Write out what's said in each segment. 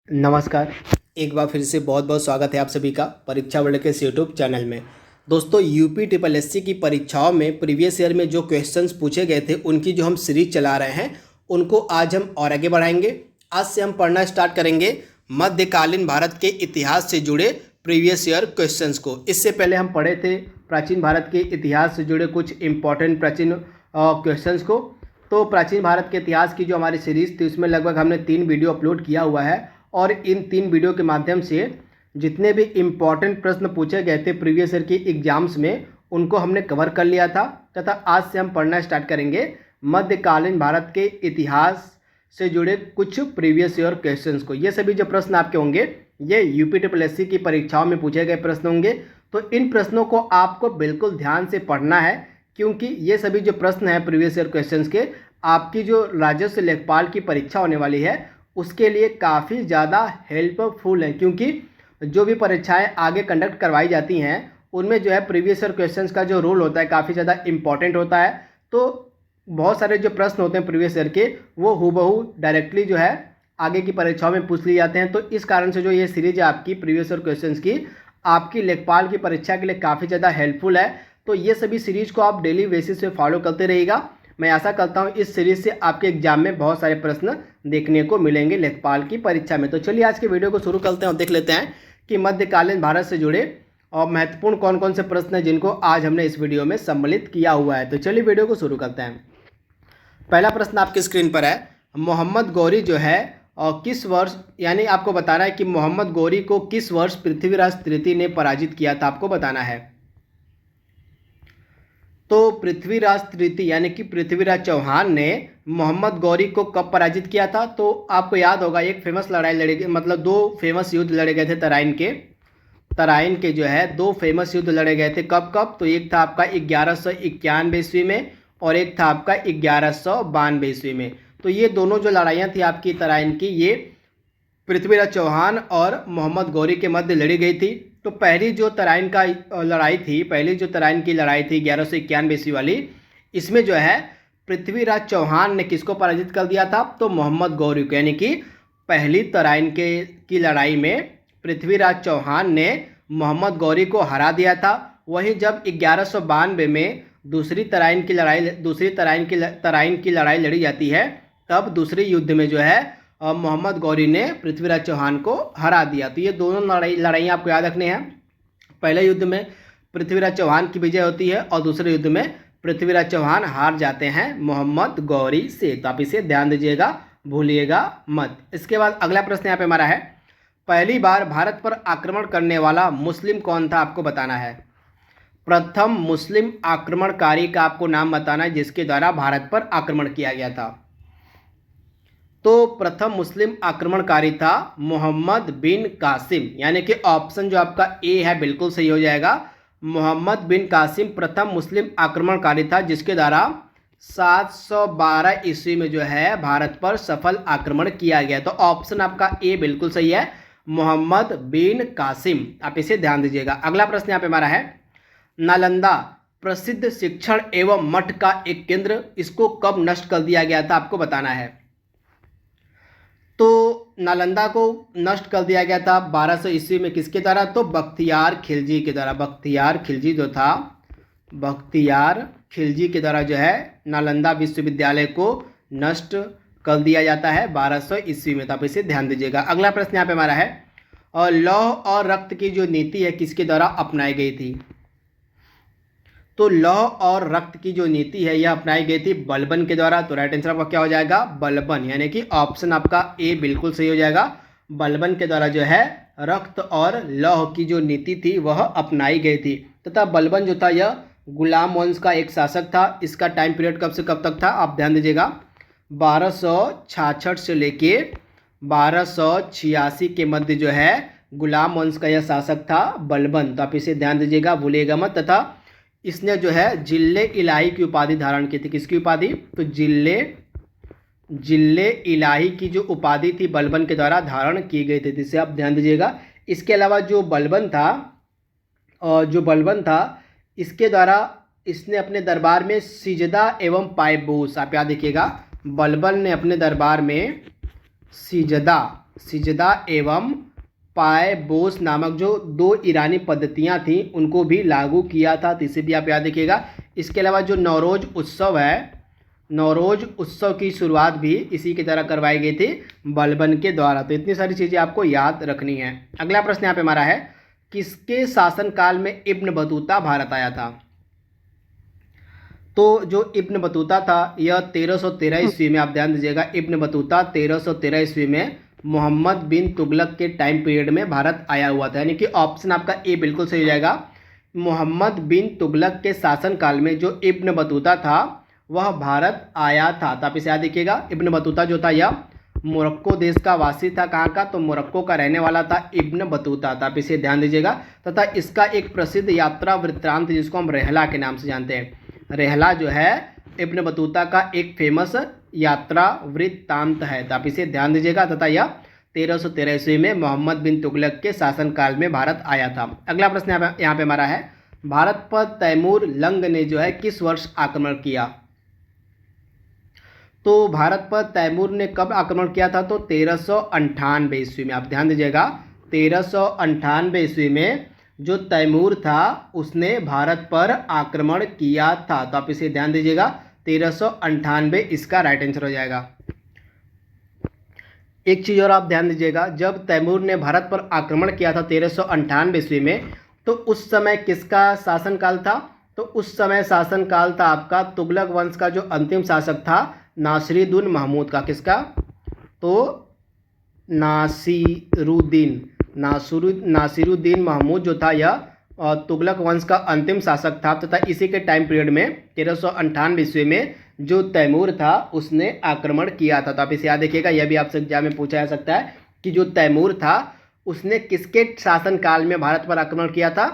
नमस्कार। एक बार फिर से बहुत बहुत स्वागत है आप सभी का परीक्षा वर्ल्ड के इस यूट्यूब चैनल में। दोस्तों, यूपी ट्रिपल एससी की परीक्षाओं में प्रीवियस ईयर में जो क्वेश्चंस पूछे गए थे उनकी जो हम सीरीज चला रहे हैं उनको आज हम और आगे बढ़ाएंगे। आज से हम पढ़ना स्टार्ट करेंगे मध्यकालीन भारत के इतिहास से जुड़े प्रीवियस ईयर क्वेश्चंस को। इससे पहले हम पढ़े थे प्राचीन भारत के इतिहास से जुड़े कुछ इंपॉर्टेंट प्राचीन क्वेश्चंस को। तो प्राचीन भारत के इतिहास की जो हमारी सीरीज़ थी उसमें लगभग हमने 3 वीडियो अपलोड किया हुआ है और इन 3 वीडियो के माध्यम से जितने भी इम्पॉर्टेंट प्रश्न पूछे गए थे प्रीवियस ईयर की एग्जाम्स में उनको हमने कवर कर लिया था तथा आज से हम पढ़ना स्टार्ट करेंगे मध्यकालीन भारत के इतिहास से जुड़े कुछ प्रीवियस ईयर क्वेश्चंस को। ये सभी जो प्रश्न आपके होंगे ये यूपी ट्रिपल एससी की परीक्षाओं में पूछे गए प्रश्न होंगे। तो इन प्रश्नों को आपको बिल्कुल ध्यान से पढ़ना है क्योंकि ये सभी जो प्रश्न हैं प्रीवियस ईयर क्वेश्चंस के आपकी जो राजस्व लेखपाल की परीक्षा होने वाली है उसके लिए काफ़ी ज़्यादा हेल्पफुल है। क्योंकि जो भी परीक्षाएं आगे कंडक्ट करवाई जाती हैं उनमें जो है प्रीवियस ईयर क्वेश्चंस का जो रोल होता है काफ़ी ज़्यादा इंपॉर्टेंट होता है। तो बहुत सारे जो प्रश्न होते हैं प्रीवियस ईयर के वो हूबहू डायरेक्टली जो है आगे की परीक्षाओं में पूछ लिए जाते हैं। तो इस कारण से जो ये सीरीज है आपकी प्रीवियस ईयर क्वेश्चंस की आपकी लेखपाल की परीक्षा के लिए काफ़ी ज़्यादा हेल्पफुल है। तो ये सभी सीरीज को आप डेली बेसिस पे फॉलो करते रहिएगा। मैं आशा करता हूँ इस सीरीज से आपके एग्जाम में बहुत सारे प्रश्न देखने को मिलेंगे लेखपाल की परीक्षा में। तो चलिए आज के वीडियो को शुरू करते हैं और देख लेते हैं कि मध्यकालीन भारत से जुड़े और महत्वपूर्ण कौन कौन से प्रश्न हैं जिनको आज हमने इस वीडियो में सम्मिलित किया हुआ है। तो चलिए वीडियो को शुरू करते हैं। पहला प्रश्न आपकी स्क्रीन पर है, मोहम्मद गौरी जो है और किस वर्ष, यानी आपको बताना है कि मोहम्मद गौरी को किस वर्ष पृथ्वीराज तृतीय ने पराजित किया था, आपको बताना है। तो पृथ्वीराज तृतीय यानी कि पृथ्वीराज चौहान ने मोहम्मद गौरी को कब पराजित किया था? तो आपको याद होगा एक फेमस लड़ाई लड़ी गई, मतलब 2 फेमस युद्ध लड़े गए थे तराइन के जो है 2 फेमस युद्ध लड़े गए थे। कब कब? तो एक था आपका 1191 ईस्वी में और एक था आपका 1192 ईस्वी में। तो ये दोनों जो लड़ाइयाँ थी आपकी तराइन की ये पृथ्वीराज चौहान और मोहम्मद गौरी के मध्य लड़ी गई थी। तो पहली जो तराइन की लड़ाई थी 1191 ईस्वी वाली, इसमें जो है पृथ्वीराज चौहान ने किसको पराजित कर दिया था? तो मोहम्मद गौरी को। यानी कि पहली तराइन की लड़ाई में पृथ्वीराज चौहान ने मोहम्मद गौरी को हरा दिया था। वहीं जब 1192 में दूसरी तराइन की लड़ाई लड़ी जाती है तब दूसरे युद्ध में जो है मोहम्मद गौरी ने पृथ्वीराज चौहान को हरा दिया। तो ये दोनों लड़ाइयाँ आपको याद रखने हैं। पहले युद्ध में पृथ्वीराज चौहान की विजय होती है और दूसरे युद्ध में पृथ्वीराज चौहान हार जाते हैं मोहम्मद गौरी से। तो आप इसे ध्यान दीजिएगा, भूलिएगा मत। इसके बाद अगला प्रश्न यहाँ पे हमारा है, पहली बार भारत पर आक्रमण करने वाला मुस्लिम कौन था, आपको बताना है। प्रथम मुस्लिम आक्रमणकारी का आपको नाम बताना है जिसके द्वारा भारत पर आक्रमण किया गया था। तो प्रथम मुस्लिम आक्रमणकारी था मोहम्मद बिन कासिम, यानी कि ऑप्शन जो आपका ए है बिल्कुल सही हो जाएगा। मोहम्मद बिन कासिम प्रथम मुस्लिम आक्रमणकारी था जिसके द्वारा 712 ईस्वी में जो है भारत पर सफल आक्रमण किया गया। तो ऑप्शन आपका ए बिल्कुल सही है, मोहम्मद बिन कासिम। आप इसे ध्यान दीजिएगा। अगला प्रश्न यहाँ पे हमारा है, नालंदा प्रसिद्ध शिक्षण एवं मठ का एक केंद्र, इसको कब नष्ट कर दिया गया था, आपको बताना है। तो नालंदा को नष्ट कर दिया गया था 1200 ईस्वी में किसके द्वारा? तो बख्तियार खिलजी के द्वारा। बख्तियार खिलजी के द्वारा जो है नालंदा विश्वविद्यालय को नष्ट कर दिया जाता है 1200 ईस्वी में। तो आप इसे ध्यान दीजिएगा। अगला प्रश्न यहाँ पे हमारा है, और लौह और रक्त की जो नीति है किसके द्वारा अपनाई गई थी? तो लौह और रक्त की जो नीति है यह अपनाई गई थी बलबन के द्वारा। तो राइट आंसर आपका क्या हो जाएगा? बलबन, यानी कि ऑप्शन आपका ए बिल्कुल सही हो जाएगा। बलबन के द्वारा जो है रक्त और लौह की जो नीति थी वह अपनाई गई थी। तथा बलबन जो था यह गुलाम वंश का एक शासक था। इसका टाइम पीरियड कब से कब तक था, आप ध्यान दीजिएगा। 1266 से लेके 1286 के मध्य जो है गुलाम वंश का यह शासक था बलबन। तो आप इसे ध्यान दीजिएगा, भूलिएगा मत। तथा इसने जो है जिले इलाही की उपाधि धारण की थी। किसकी उपाधि? तो जिले इलाही की जो उपाधि थी बलबन के द्वारा धारण की गई थी, जिसे आप ध्यान दीजिएगा। इसके अलावा जो बलबन था इसके द्वारा इसने अपने दरबार में सिजदा एवं पायबूस, आप याद रखिएगा, बलबन ने अपने दरबार में सिजदा सिजदा एवं पायबोस नामक जो 2 ईरानी पद्धतियां थीं उनको भी लागू किया था, तो इसे भी आप याद रखिएगा। इसके अलावा जो नौरोज उत्सव है, नौरोज उत्सव की शुरुआत भी इसी की तरह करवाई गई थी बलबन के द्वारा। तो इतनी सारी चीज़ें आपको याद रखनी है। अगला प्रश्न यहाँ पे हमारा है, किसके शासनकाल में इब्न बतूता भारत आया था? तो जो इब्न बतूता था यह 1313 ईस्वी में, आप ध्यान दीजिएगा, इब्न बतूता 1313 ईस्वी में मोहम्मद बिन तुगलक के टाइम पीरियड में भारत आया हुआ था। यानी कि ऑप्शन आपका ए बिल्कुल सही हो जाएगा। मोहम्मद बिन तुगलक के शासनकाल में जो इब्न बतूता था वह भारत आया था। तो आप इसे याद रखिएगा। इब्न बतूता जो था यह मोरक्को देश का वासी था। कहाँ का? तो मोरक्को का रहने वाला था इब्न बतूता। तो आप इसे ध्यान दीजिएगा। तथा इसका एक प्रसिद्ध यात्रा वृत्तांत जिसको हम रेहला के नाम से जानते हैं, रेहला जो है इब्न बतूता का एक फेमस यात्रा वृत्तांत है। तो आप इसे ध्यान दीजिएगा। तथा यह 1313 ईस्वी में मोहम्मद बिन तुगलक के शासनकाल में भारत आया था। अगला प्रश्न यहाँ पे हमारा है, भारत पर तैमूर लंग ने जो है किस वर्ष आक्रमण किया? तो भारत पर तैमूर ने कब आक्रमण किया था? तो 1398 ईस्वी में। आप ध्यान दीजिएगा, 1398 ईस्वी में जो तैमूर था उसने भारत पर आक्रमण किया था। तो आप इसे ध्यान दीजिएगा, 1398 इसका राइट आंसर हो जाएगा। एक चीज़ और आप ध्यान दीजिएगा, जब तैमूर ने भारत पर आक्रमण किया था 1398 ईस्वी में, तो उस समय किसका शासनकाल था? तो उस समय शासनकाल था आपका तुगलक वंश का जो अंतिम शासक था नासिरुद्दीन महमूद का। किसका? तो नासिरुद्दीन महमूद जो था यह तुगलक वंश का अंतिम शासक था। तथा इसी के टाइम पीरियड में 1398 ईस्वी में जो तैमूर था उसने आक्रमण किया था। तो आप इसे याद रखिएगा। यह भी आपसे एग्जाम में पूछा जा सकता है कि जो तैमूर था उसने किसके शासनकाल में भारत पर आक्रमण किया था?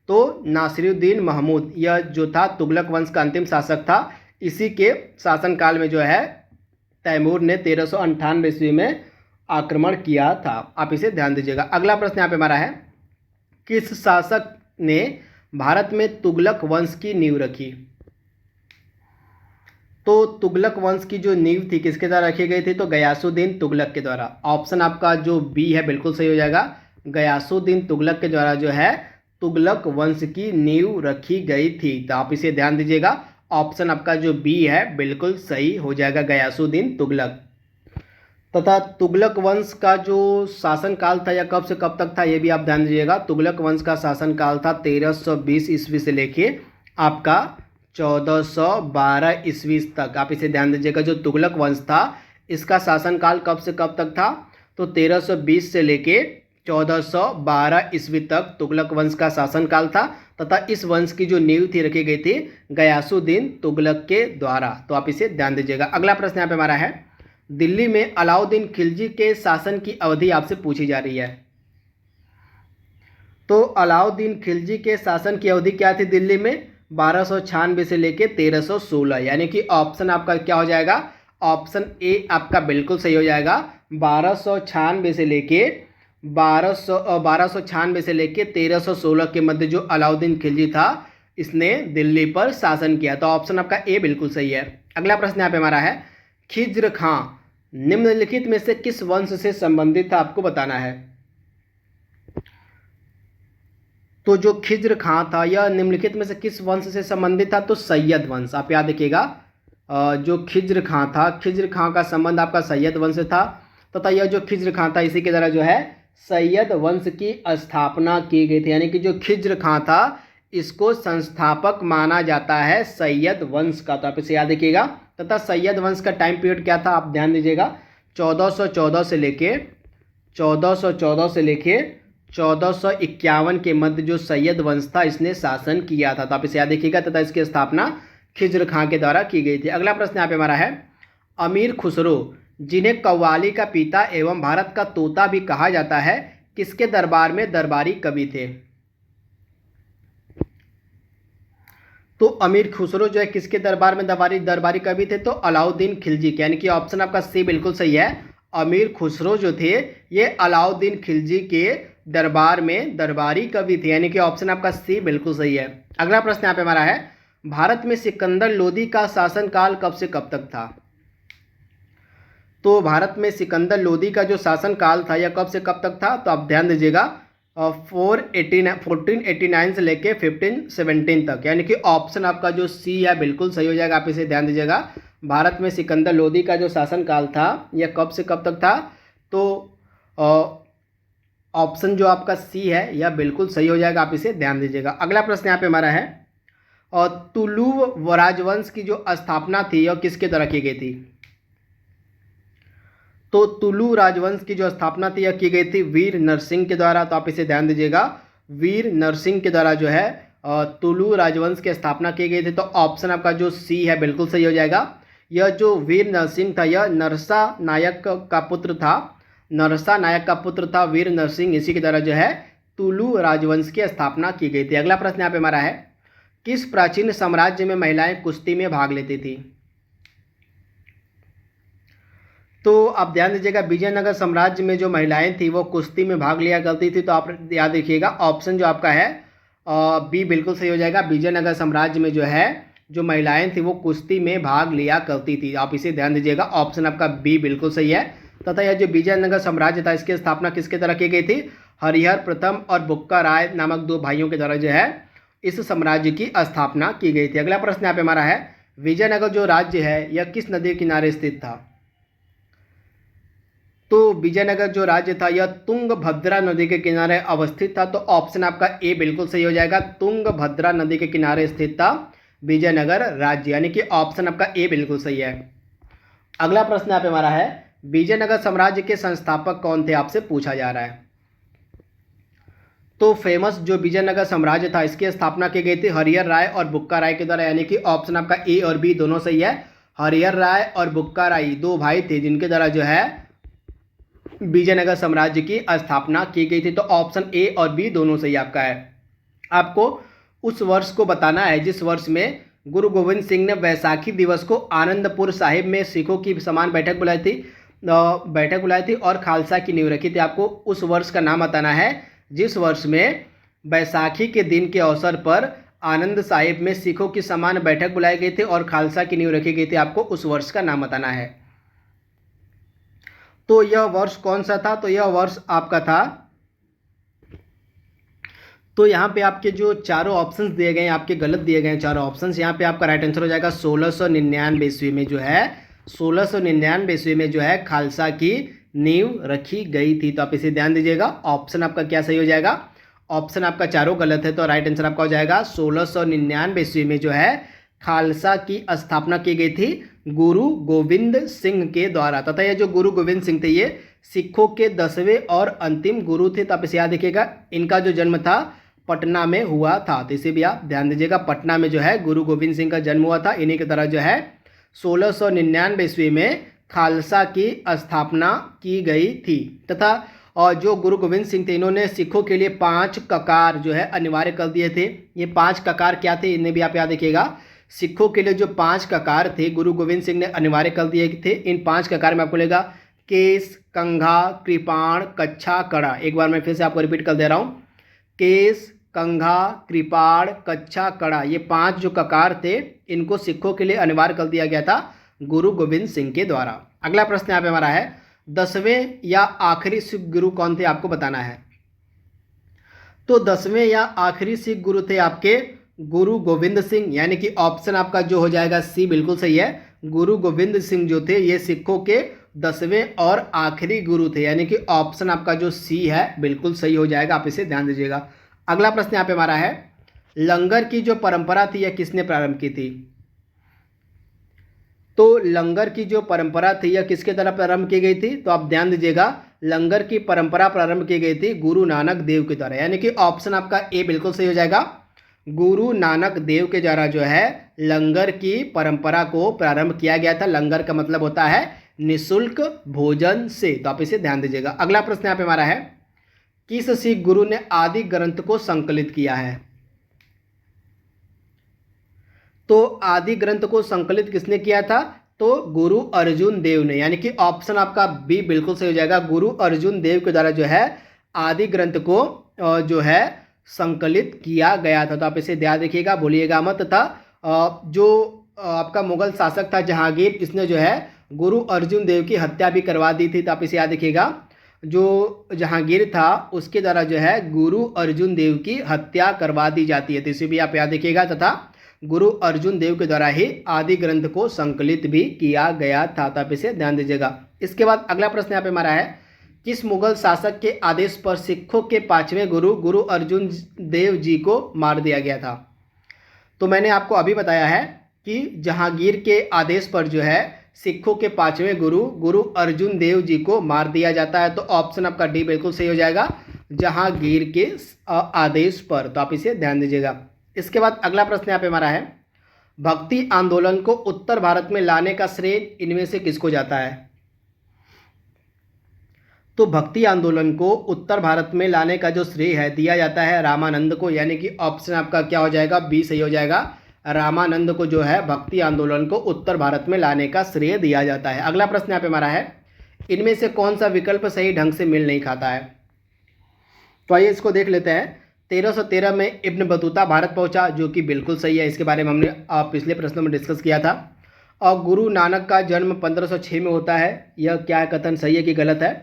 तो नासिरुद्दीन महमूद, यह जो था तुगलक वंश का अंतिम शासक था, इसी के शासनकाल में जो है तैमूर ने 1398 ईस्वी में आक्रमण किया था। आप इसे ध्यान दीजिएगा। अगला प्रश्न यहाँ पे हमारा है, किस शासक ने भारत में तुगलक वंश की नींव रखी? तो तुगलक वंश की जो नींव थी किसके द्वारा रखी गई थी? तो गयासुद्दीन तुगलक के द्वारा। ऑप्शन आपका जो बी है बिल्कुल सही हो जाएगा। गयासुद्दीन तुगलक के द्वारा जो है तुगलक वंश की नींव रखी गई थी। तो आप इसे ध्यान दीजिएगा। ऑप्शन आपका जो बी है बिल्कुल सही हो जाएगा, गयासुद्दीन तुगलक। तथा तुगलक वंश का जो शासनकाल था यह कब से कब तक था, यह भी आप ध्यान दीजिएगा। तुगलक वंश का शासनकाल था 1320 ईस्वी से लेके आपका 1412 ईस्वी तक। आप इसे ध्यान दीजिएगा। जो तुगलक वंश था इसका शासनकाल कब से कब तक था? तो 1320 से लेके 1412 ईस्वी तक तुगलक वंश का शासनकाल था। तथा इस वंश की जो नींव थी रखी गई थी गयासुद्दीन तुगलक के द्वारा। तो आप इसे ध्यान दीजिएगा। अगला प्रश्न यहाँ पे हमारा है, दिल्ली में अलाउद्दीन खिलजी के शासन की अवधि आपसे पूछी जा रही है। तो अलाउद्दीन खिलजी के शासन की अवधि क्या थी दिल्ली में? 1296 से लेके 1316। यानी कि ऑप्शन आपका क्या हो जाएगा? ऑप्शन ए आपका बिल्कुल सही हो जाएगा। 1296 से लेके 1316 के मध्य जो अलाउद्दीन खिलजी था इसने दिल्ली पर शासन किया। तो ऑप्शन आपका ए बिल्कुल सही है। अगला प्रश्न यहाँ पे हमारा है, खिज्र खां निम्नलिखित में से किस वंश से संबंधित था? आपको बताना है। तो जो खिज्र खां था यह निम्नलिखित में से किस वंश से संबंधित था? तो सैयद वंश। आप याद रखिएगा, जो खिज्र खां था, खिज्र खां का संबंध आपका सैयद वंश से था। तथा यह जो खिज्र खां था इसी के द्वारा जो है सैयद वंश की स्थापना की गई थी। यानी कि जो खिज्र खां था इसको संस्थापक माना जाता है सैयद वंश का। तो आप इसे याद रखिएगा। तथा सैयद वंश का टाइम पीरियड क्या था? आप ध्यान दीजिएगा, 1414 से लेके 1451 के मध्य जो सैयद वंश था इसने शासन किया था। तो आप इसे याद रखिएगा। तथा इसकी स्थापना खिज्र खां के द्वारा की गई थी। अगला प्रश्न यहाँ पे हमारा है, अमीर खुसरो जिन्हें कव्वाली का पिता एवं भारत का तोता भी कहा जाता है किसके दरबार में दरबारी कवि थे? तो अमीर खुसरो जो है किसके दरबार में दरबारी कवि थे? तो अलाउद्दीन खिलजी के। यानी कि ऑप्शन आपका सी बिल्कुल सही है। अमीर खुसरो जो थे ये अलाउद्दीन खिलजी के दरबार में दरबारी कवि थे। यानी कि ऑप्शन आपका सी बिल्कुल सही है। अगला प्रश्न यहाँ पे हमारा है, भारत में सिकंदर लोदी का शासनकाल कब से कब तक था? तो भारत में सिकंदर लोदी का जो शासनकाल था यह कब से कब तक था, तो आप ध्यान दीजिएगा 1489 से लेके 1517 तक, यानी कि ऑप्शन आपका जो सी है बिल्कुल सही हो जाएगा। आप इसे ध्यान दीजिएगा, भारत में सिकंदर लोदी का जो शासनकाल था यह कब से कब तक था, तो ऑप्शन जो आपका सी है यह बिल्कुल सही हो जाएगा। आप इसे ध्यान दीजिएगा। अगला प्रश्न यहाँ पे हमारा है, और तुलु राजवंश की जो स्थापना थी यह किसके द्वारा की गई थी, तो तुलु राजवंश की जो स्थापना थी यह की गई थी वीर नरसिंह के द्वारा। तो आप इसे ध्यान दीजिएगा, वीर नरसिंह के द्वारा जो है तुलु राजवंश की स्थापना की गई थी। तो ऑप्शन आपका जो सी है बिल्कुल सही हो जाएगा। यह जो वीर नरसिंह था यह नरसा नायक का पुत्र था, नरसा नायक का पुत्र था वीर नरसिंह, इसी के द्वारा जो है तुलु राजवंश की स्थापना की गई थी। अगला प्रश्न यहाँ पे हमारा है, किस प्राचीन साम्राज्य में महिलाएं कुश्ती में भाग लेती थी, तो आप ध्यान दीजिएगा विजयनगर साम्राज्य में जो महिलाएं थी वो कुश्ती में भाग लिया करती थी। तो आप याद रखिएगा ऑप्शन जो आपका है बी बिल्कुल सही हो जाएगा। विजयनगर साम्राज्य में जो है जो महिलाएं थी वो कुश्ती में भाग लिया करती थी। आप इसे ध्यान दीजिएगा, ऑप्शन आपका बी बिल्कुल सही है। तथा यह जो विजयनगर साम्राज्य था इसकी स्थापना किसके द्वारा की गई थी, हरिहर प्रथम और बुक्का राय नामक दो भाइयों के द्वारा जो है इस साम्राज्य की स्थापना की गई थी। अगला प्रश्न यहाँ पे हमारा है, विजयनगर जो राज्य है यह किस नदी के किनारे स्थित था, तो विजयनगर जो राज्य था यह तुंगभद्रा नदी के किनारे अवस्थित था। तो ऑप्शन आपका ए बिल्कुल सही हो जाएगा, तुंगभद्रा नदी के किनारे स्थित था विजयनगर राज्य, यानी कि ऑप्शन आपका ए बिल्कुल सही है। अगला प्रश्न यहाँ पे हमारा है, विजयनगर साम्राज्य के संस्थापक कौन थे, आपसे पूछा जा रहा है। तो फेमस जो विजयनगर साम्राज्य था इसकी स्थापना की गई थी हरिहर राय और बुक्का राय के द्वारा, यानी कि ऑप्शन आपका ए और बी दोनों सही है। हरिहर राय और बुक्का राय दो भाई थे जिनके द्वारा जो है विजयनगर साम्राज्य की स्थापना की गई थी। तो ऑप्शन ए और बी दोनों सही आपका है। आपको उस वर्ष को बताना है जिस वर्ष में गुरु गोविंद सिंह ने वैसाखी दिवस को आनंदपुर साहिब में सिखों की समान बैठक बुलाई थी और खालसा की नींव रखी थी। आपको उस वर्ष का नाम बताना है जिस वर्ष में बैसाखी के दिन के अवसर पर आनंद साहिब में सिखों की समान बैठक बुलाई गई थी और खालसा की नींव रखी गई थी। आपको उस वर्ष का नाम बताना है। तो यह वर्ष कौन सा था, तो यह वर्ष आपका था, तो यहाँ पे आपके जो चारों ऑप्शंस दिए गए हैं आपके गलत दिए गए हैं चारों ऑप्शंस। यहाँ पे आपका राइट आंसर हो जाएगा 1699 ईस्वी में जो है 1699 ईस्वी में जो है खालसा की नींव रखी गई थी। तो आप इसे ध्यान दीजिएगा, ऑप्शन आपका क्या सही हो जाएगा, ऑप्शन आपका चारों गलत है। तो राइट आंसर आपका हो जाएगा 1699 ईस्वी में जो है खालसा की स्थापना की गई थी गुरु गोविंद सिंह के द्वारा। तथा ये जो गुरु गोविंद सिंह थे ये सिखों के 10वें और अंतिम गुरु थे। तो आप इसे याद रखिएगा, इनका जो जन्म था पटना में हुआ था। तो इसे भी आप ध्यान दीजिएगा, पटना में जो है गुरु गोविंद सिंह का जन्म हुआ था। इन्हीं की तरह जो है 1699 ईस्वी में खालसा की स्थापना की गई थी। तथा और जो गुरु गोविंद सिंह थे इन्होंने सिखों के लिए 5 ककार जो है अनिवार्य कर दिए थे। ये 5 ककार क्या थे इन्हें भी आप याद रखिएगा। सिखों के लिए जो 5 ककार थे गुरु गोविंद सिंह ने अनिवार्य कर दिए थे। इन 5 ककार में आपको लेगा केस, कंघा, कृपाण, कच्छा, कड़ा। एक बार मैं फिर से आपको रिपीट कर दे रहा हूँ, केस, कंघा, कृपाण, कच्छा, कड़ा, ये 5 जो ककार थे इनको सिखों के लिए अनिवार्य कर दिया गया था गुरु गोविंद सिंह के द्वारा। अगला प्रश्न यहाँ पे हमारा है, 10वें या आखिरी सिख गुरु कौन थे आपको बताना है। तो 10वें या आखिरी सिख गुरु थे आपके गुरु गोविंद सिंह, यानी कि ऑप्शन आपका जो हो जाएगा सी बिल्कुल सही है। गुरु गोविंद सिंह जो थे ये सिखों के 10वें और आखिरी गुरु थे, यानी कि ऑप्शन आपका जो सी है बिल्कुल सही हो जाएगा। आप इसे ध्यान दीजिएगा। अगला प्रश्न यहाँ पे हमारा है, लंगर की जो परंपरा थी यह किसने प्रारंभ की थी। तो लंगर की जो परंपरा थी यह किसके द्वारा प्रारंभ की गई थी, तो आप ध्यान दीजिएगा, लंगर की परंपरा प्रारंभ की गई थी गुरु नानक देव के द्वारा, यानी कि ऑप्शन आपका ए बिल्कुल सही हो जाएगा। गुरु नानक देव के द्वारा जो है लंगर की परंपरा को प्रारंभ किया गया था। लंगर का मतलब होता है निःशुल्क भोजन से। तो आप इसे ध्यान दीजिएगा। अगला प्रश्न यहाँ पे हमारा है, किस सिख गुरु ने आदि ग्रंथ को संकलित किया है। तो आदि ग्रंथ को संकलित किसने किया था, तो गुरु अर्जुन देव ने, यानी कि ऑप्शन आपका बी बिल्कुल सही हो जाएगा। गुरु अर्जुन देव के द्वारा जो है आदि ग्रंथ को जो है संकलित किया गया था। तो आप इसे ध्यान रखिएगा, भूलिएगा मत। तथा जो आपका मुगल शासक था जहांगीर, इसने जो है गुरु अर्जुन देव की हत्या भी करवा दी थी। तो आप इसे याद रखिएगा, जो जहांगीर था उसके द्वारा जो है गुरु अर्जुन देव की हत्या करवा दी जाती है। तो इसे भी आप याद रखिएगा। तथा गुरु अर्जुन देव के द्वारा ही आदि ग्रंथ को संकलित भी किया गया था। तो आप इसे ध्यान दीजिएगा। इसके बाद अगला प्रश्न यहाँ पे हमारा है, किस मुगल शासक के आदेश पर सिखों के 5वें गुरु गुरु अर्जुन देव जी को मार दिया गया था? तो मैंने आपको अभी बताया है कि जहांगीर के आदेश पर जो है सिखों के 5वें गुरु गुरु अर्जुन देव जी को मार दिया जाता है। तो ऑप्शन आपका डी बिल्कुल सही हो जाएगा, जहांगीर के आदेश पर। तो आप इसे ध्यान दीजिएगा। इसके बाद अगला प्रश्न यहाँ पे हमारा है, भक्ति आंदोलन को उत्तर भारत में लाने का श्रेय इनमें से किसको जाता है? तो भक्ति आंदोलन को उत्तर भारत में लाने का जो श्रेय है दिया जाता है रामानंद को, यानी कि ऑप्शन आपका क्या हो जाएगा, बी सही हो जाएगा। रामानंद को जो है भक्ति आंदोलन को उत्तर भारत में लाने का श्रेय दिया जाता है। अगला प्रश्न यहाँ पे हमारा है, इनमें से कौन सा विकल्प सही ढंग से मेल नहीं खाता है? तो आइए इसको देख लेते हैं। 1313 में इब्न बतूता भारत पहुंचा, जो कि बिल्कुल सही है। इसके बारे में हमने पिछले प्रश्नों में डिस्कस किया था। और गुरु नानक का जन्म 1506 में होता है, यह क्या कथन सही है कि गलत है?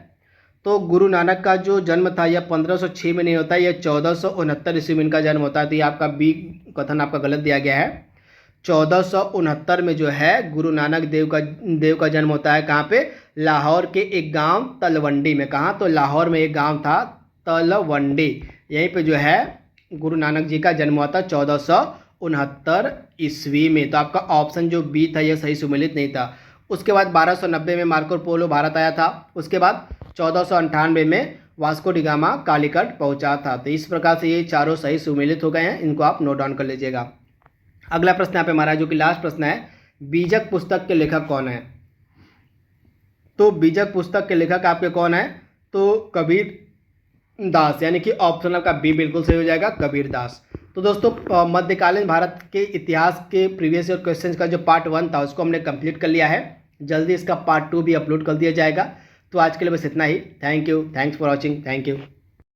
तो गुरु नानक का जो जन्म था यह 1506 में नहीं होता, यह 1469 ईस्वी में इनका जन्म होता है। तो ये आपका बी कथन आपका गलत दिया गया है। 1469 में जो है गुरु नानक देव का जन्म होता है। कहाँ पे? लाहौर के एक गांव तलवंडी में। कहाँ? तो लाहौर में एक गांव था तलवंडी, यहीं पे जो है गुरु नानक जी का जन्म हुआ था 1469 ईस्वी में। तो आपका ऑप्शन जो बी था यह सही सुमेलित नहीं था। उसके बाद 1290 में मार्को पोलो भारत आया था। उसके बाद 1498 में वास्को डी गामा कालीकट पहुंचा था। तो इस प्रकार से ये चारों सही सुमेलित हो गए हैं, इनको आप नोट डाउन कर लीजिएगा। अगला प्रश्न यहाँ पे हमारा जो कि लास्ट प्रश्न है, बीजक पुस्तक के लेखक कौन है? तो बीजक पुस्तक के लेखक आपके कौन है? तो कबीर दास, यानी कि ऑप्शन आपका बी बिल्कुल सही हो जाएगा, कबीर दास। तो दोस्तों मध्यकालीन भारत के इतिहास के प्रीवियस ईयर क्वेश्चंस का जो पार्ट 1 था उसको हमने कंप्लीट कर लिया है। जल्दी इसका पार्ट 2 भी अपलोड कर दिया जाएगा। तो आज के लिए बस इतना ही। Thank you, thanks for watching, thank you.